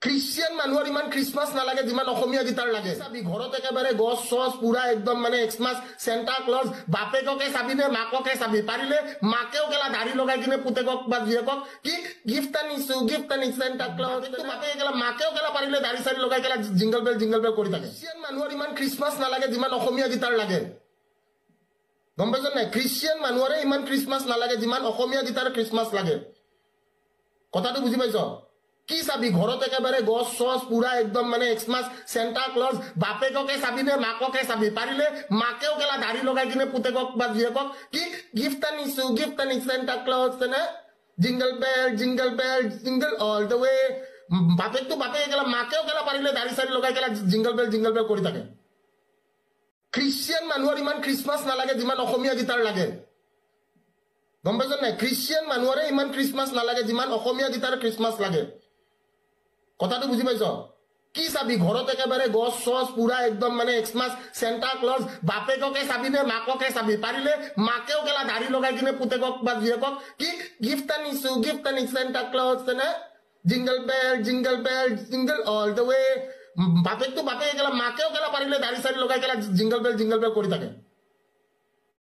খ্ৰিস্টিয়ান মানুহৰ ইমান খ্ৰীষ্টমাছ নালাগে যিমান অসমীয়া গীতাৰ লাগে চাবি ঘৰত একেবাৰে গছ চছ পুৰা একদম মানে এক্সমাছ চেণ্টা ক্লজ বাপেককে চাবি নে মাককে চাবি পাৰিলে মাকেও কেলা দাড়ি লগাই কিনে পুতেকক বা জীয়েকক কি গিফ্ট আনিছো চেণ্টা ক্লজ বাপেকে কেলা মাকেও কেলা পাৰিলে দাড়ি চাড়ি লগাই কেলা জিংগল বেল কৰি থাকে খ্ৰীষ্টিয়ান মানুহৰ ইমান খ্ৰীষ্টমাছ নালাগে যিমান অসমীয়া গীতাৰ লাগে গম পাইছ নাই খ্ৰীষ্টিয়ান মানুহৰে ইমান খ্ৰীষ্টমাছ নালাগে যিমান অসমীয়া গীতাৰ খ্ৰীষ্টমাছ লাগে কথাটো বুজি পাইছ কি চাবি ঘৰত একেবাৰে গছ চছ পুৰা একদম মানে এক্সমাছ চেণ্টা ক্লজ বাপেককে চাবি নে মাককে চাবি পাৰিলে মাকেও কেলা দাড়ি লগাই কিনে পুতেকক বা জীয়েকক কি গিফ্ট আনিছো চেণ্টা ক্লজ নে jingle bell jingle all the way বাপেকটো বাপেকে কেলা মাকেও কেলা পাৰিলে দাড়ি চাড়ি লগাই কেলা জিংগল বেল কৰি থাকে খ্ৰীষ্টিয়ান মানুহৰ ইমান খ্ৰীষ্টমাছ নালাগে যিমান অসমীয়া গীতাৰ লাগে গম পাইছ নাই খ্ৰীষ্টিয়ান মানুহৰে ইমান খ্ৰীষ্টমাছ নালাগে যিমান অসমীয়া গীতাৰ খ্ৰীষ্টমাছ লাগে কথাটো বুজি পাইছ কি চাবি ঘৰত একেবাৰে গছ চছ পুৰা একদম মানে এক্সমাছ চেণ্টা ক্লজ বাপেককে চাবি নে মাককে চাবি পাৰিলে মাকেও কেলা দাড়ি লগাই কিনে পুতেকক বা জীয়েকক কি গিফ্ট আনিছো চেণ্টা ক্লজ নে jingle bell jingle all the way বাপেকটো বাপেকে কেলা মাকেও কেলা পাৰিলে দাড়ি চাড়ি লগাই কেলা জিংগল বেল কৰি থাকে